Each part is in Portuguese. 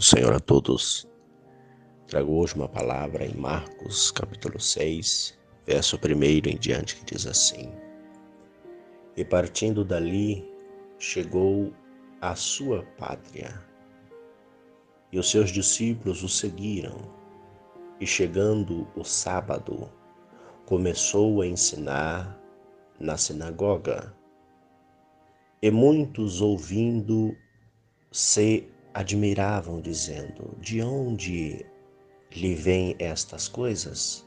do Senhor a todos. Trago hoje uma palavra em Marcos, capítulo 6, verso 1 em diante, que diz assim: E partindo dali, chegou à sua pátria, e os seus discípulos o seguiram. E chegando o sábado, começou a ensinar na sinagoga. E muitos, ouvindo, se admiravam, dizendo: De onde lhe vêm estas coisas?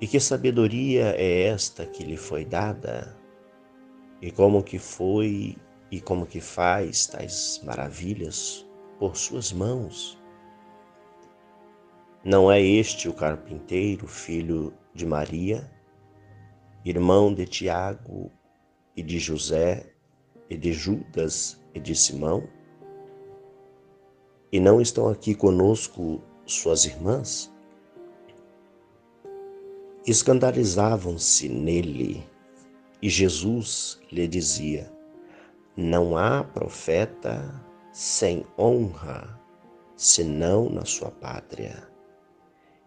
E que sabedoria é esta que lhe foi dada? E como que foi e como que faz tais maravilhas por suas mãos? Não é este o carpinteiro, filho de Maria, irmão de Tiago e de José e de Judas e de Simão? E não estão aqui conosco suas irmãs? Escandalizavam-se nele, e Jesus lhe dizia: Não há profeta sem honra, senão na sua pátria,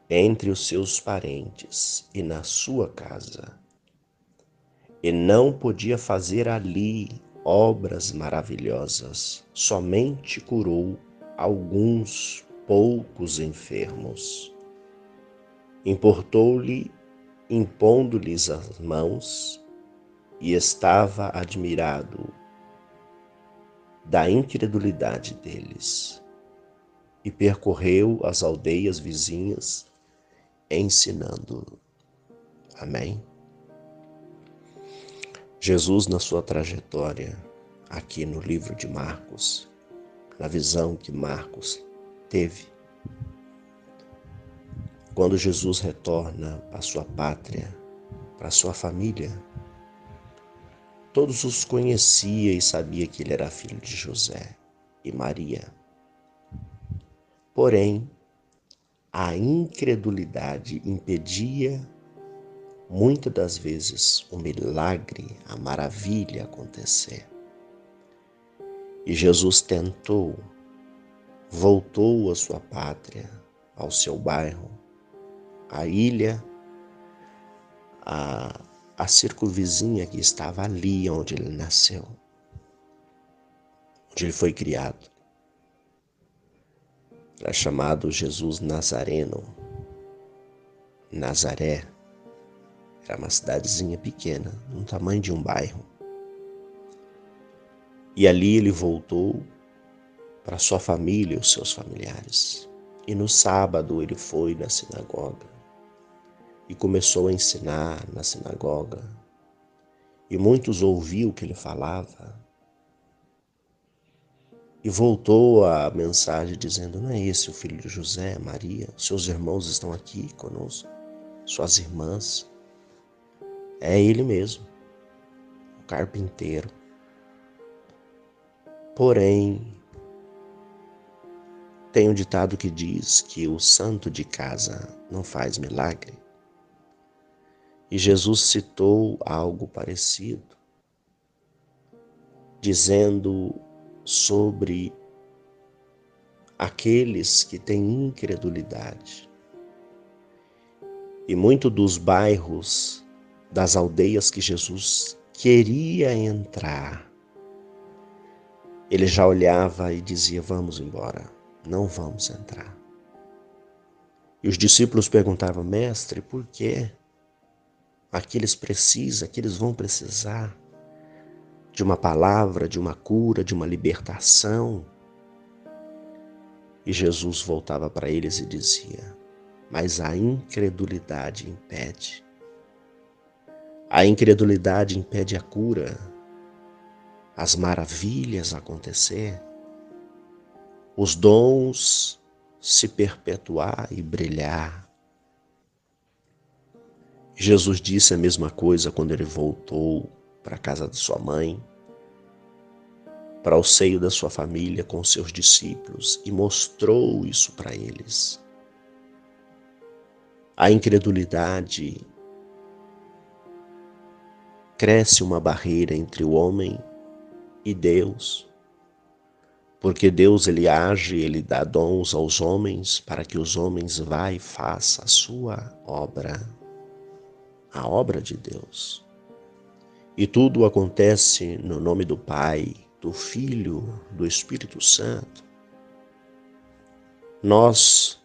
entre os seus parentes e na sua casa. E não podia fazer ali obras maravilhosas, somente curou alguns poucos enfermos. Importou-lhe, impondo-lhes as mãos, e estava admirado da incredulidade deles. E percorreu as aldeias vizinhas, ensinando. Amém? Jesus, na sua trajetória, aqui no livro de Marcos, na visão que Marcos teve, quando Jesus retorna à sua pátria, para a sua família, todos os conhecia e sabia que ele era filho de José e Maria. Porém, a incredulidade impedia, muitas das vezes, o milagre, a maravilha acontecer. E Jesus tentou, voltou à sua pátria, ao seu bairro, à ilha, a circunvizinha que estava ali onde ele nasceu, onde ele foi criado. Era chamado Jesus Nazareno. Nazaré era uma cidadezinha pequena, no tamanho de um bairro. E ali ele voltou para sua família e os seus familiares. E no sábado ele foi na sinagoga e começou a ensinar na sinagoga. E muitos ouviam o que ele falava. E voltou a mensagem dizendo: Não é esse o filho de José, Maria? Seus irmãos estão aqui conosco, suas irmãs. É ele mesmo, o carpinteiro. Porém, tem um ditado que diz que o santo de casa não faz milagre. E Jesus citou algo parecido, dizendo sobre aqueles que têm incredulidade. E muito dos bairros, das aldeias que Jesus queria entrar, ele já olhava e dizia: Vamos embora, não vamos entrar. E os discípulos perguntavam: Mestre, por quê? Aqueles vão precisar de uma palavra, de uma cura, de uma libertação. E Jesus voltava para eles e dizia: Mas a incredulidade impede. A incredulidade impede a cura, as maravilhas acontecer, os dons se perpetuar e brilhar. Jesus disse a mesma coisa quando ele voltou para a casa de sua mãe, para o seio da sua família com seus discípulos, e mostrou isso para eles. A incredulidade cresce uma barreira entre o homem e Deus, Porque Deus, ele age, ele dá dons aos homens para que os homens vá e faça a sua obra, a obra de Deus. E tudo acontece no nome do Pai, do Filho, do Espírito Santo. Nós,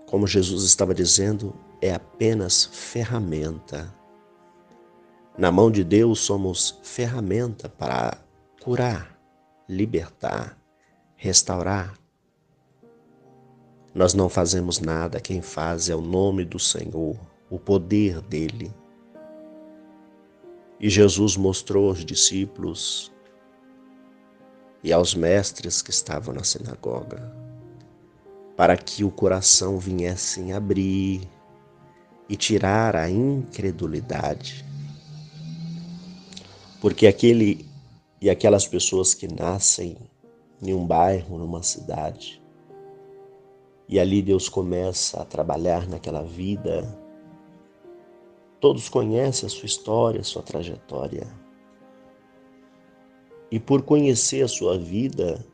como Jesus estava dizendo, é apenas ferramenta. Na mão de Deus somos ferramenta para curar, libertar, restaurar. Nós não fazemos nada, quem faz é o nome do Senhor, o poder dele. E Jesus mostrou aos discípulos e aos mestres que estavam na sinagoga, para que o coração viessem abrir e tirar a incredulidade. Porque aquele e aquelas pessoas que nascem em um bairro, numa cidade, e ali Deus começa a trabalhar naquela vida, todos conhecem a sua história, a sua trajetória. E por conhecer a sua vida,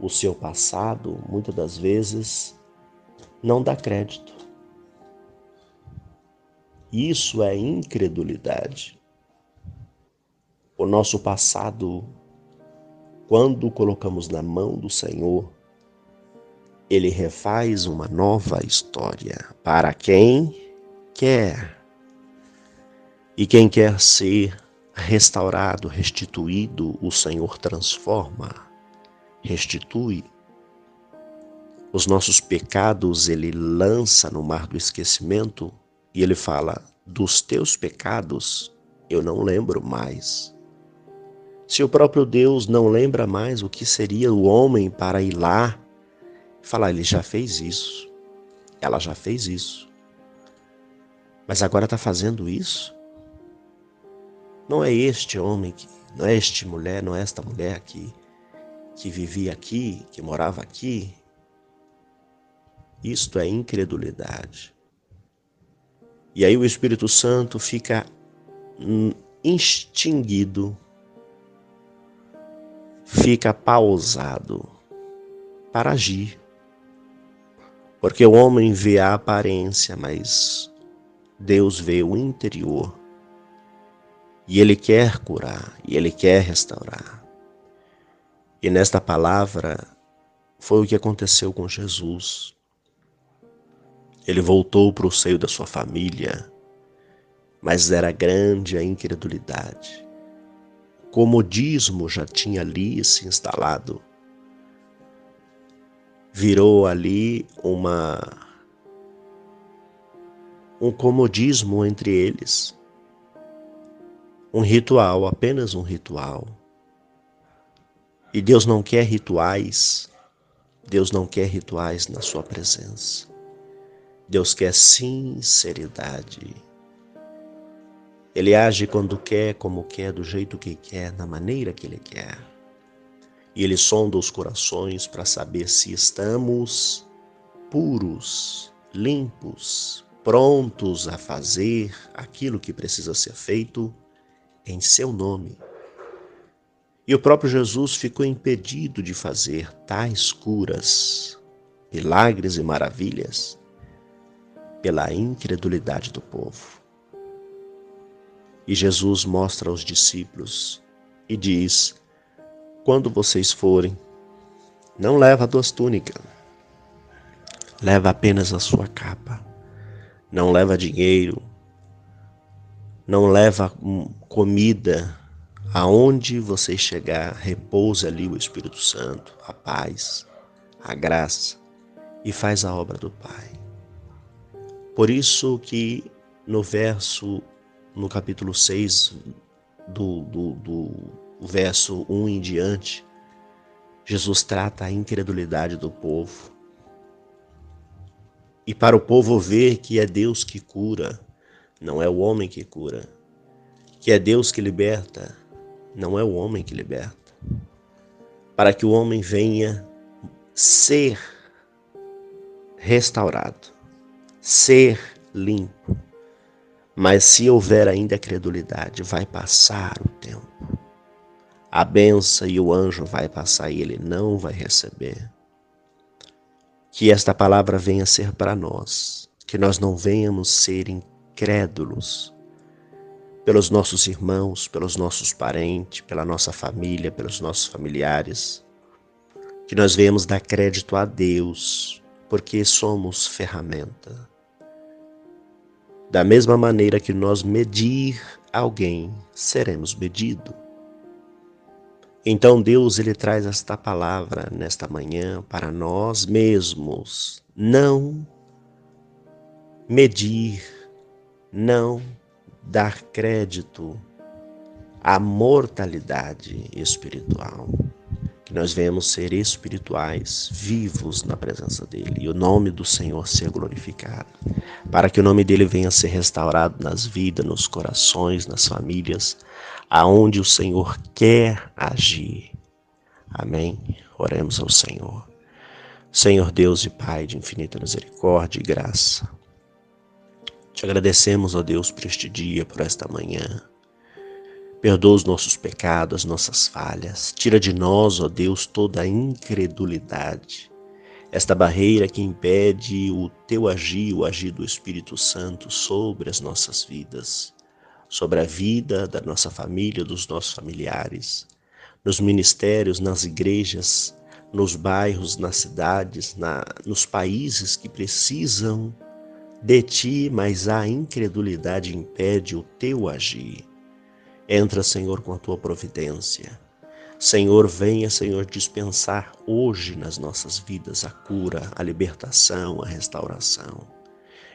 o seu passado, muitas das vezes, não dá crédito. Isso é incredulidade. O nosso passado, quando colocamos na mão do Senhor, Ele refaz uma nova história para quem quer. E quem quer ser restaurado, restituído, o Senhor transforma, restitui. Os nossos pecados Ele lança no mar do esquecimento e Ele fala, dos teus pecados eu não lembro mais. Se o próprio Deus não lembra mais o que seria o homem para ir lá e falar, ele já fez isso, ela já fez isso, mas agora está fazendo isso? Não é este homem, não é esta mulher, não é esta mulher que vivia aqui, que morava aqui? Isto é incredulidade. E aí o Espírito Santo fica extinguido, fica pausado para agir. Porque o homem vê a aparência, mas Deus vê o interior. E Ele quer curar, e Ele quer restaurar. E nesta palavra foi o que aconteceu com Jesus. Ele voltou para o seio da sua família, mas era grande a incredulidade. O comodismo já tinha ali se instalado. Virou ali um comodismo entre eles. Um ritual, apenas um ritual. E Deus não quer rituais. Deus não quer rituais na sua presença. Deus quer sinceridade. Ele age quando quer, como quer, do jeito que quer, na maneira que Ele quer. E Ele sonda os corações para saber se estamos puros, limpos, prontos a fazer aquilo que precisa ser feito em seu nome. E o próprio Jesus ficou impedido de fazer tais curas, milagres e maravilhas pela incredulidade do povo. E Jesus mostra aos discípulos e diz, quando vocês forem, não leva 2 túnicas, leva apenas a sua capa, não leva dinheiro, não leva comida. Aonde você chegar, repouse ali o Espírito Santo, a paz, a graça, e faz a obra do Pai. Por isso que no capítulo 6, do verso 1 em diante, Jesus trata a incredulidade do povo. E para o povo ver que é Deus que cura, não é o homem que cura, que é Deus que liberta, não é o homem que liberta. Para que o homem venha ser restaurado, ser limpo. Mas se houver ainda credulidade, vai passar o tempo. a benção e o anjo vai passar e ele não vai receber. Que esta palavra venha ser para nós, que nós não venhamos ser incrédulos pelos nossos irmãos, pelos nossos parentes, pela nossa família, pelos nossos familiares, que nós venhamos dar crédito a Deus, porque somos ferramenta. Da mesma maneira que nós medir alguém, seremos medidos. Então Deus, ele traz esta palavra nesta manhã para nós mesmos. Não medir, não dar crédito à mortalidade espiritual. Que nós venhamos ser espirituais, vivos na presença dele, e o nome do Senhor ser glorificado, para que o nome dele venha ser restaurado nas vidas, nos corações, nas famílias, aonde o Senhor quer agir. Amém? Oremos ao Senhor. Senhor Deus e Pai de infinita misericórdia e graça, te agradecemos, ó Deus, por este dia, por esta manhã. Perdoa os nossos pecados, as nossas falhas. Tira de nós, ó Deus, toda a incredulidade, esta barreira que impede o teu agir, o agir do Espírito Santo sobre as nossas vidas, sobre a vida da nossa família, dos nossos familiares, nos ministérios, nas igrejas, nos bairros, nas cidades, nos países que precisam de ti, mas a incredulidade impede o teu agir. Entra, Senhor, com a tua providência. Senhor, venha, Senhor, dispensar hoje nas nossas vidas a cura, a libertação, a restauração.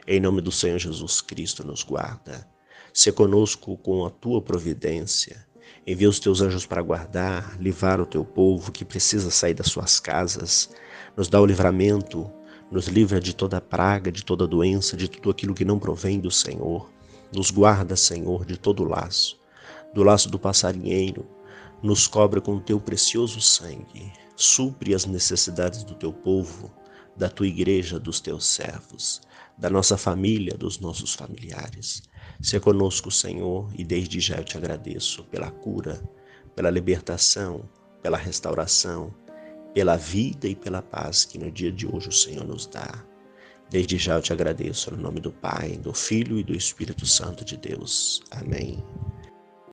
Em nome do Senhor Jesus Cristo, nos guarda. Se conosco com a tua providência. Envia os teus anjos para guardar, livrar o teu povo que precisa sair das suas casas. Nos dá o livramento, nos livra de toda praga, de toda doença, de tudo aquilo que não provém do Senhor. Nos guarda, Senhor, de todo laço, do laço do passarinheiro. Nos cobre com o teu precioso sangue. Supre as necessidades do teu povo, da tua igreja, dos teus servos, da nossa família, dos nossos familiares. Se conosco, Senhor, e desde já eu te agradeço pela cura, pela libertação, pela restauração, pela vida e pela paz que no dia de hoje o Senhor nos dá. Desde já eu te agradeço no nome do Pai, do Filho e do Espírito Santo de Deus. Amém.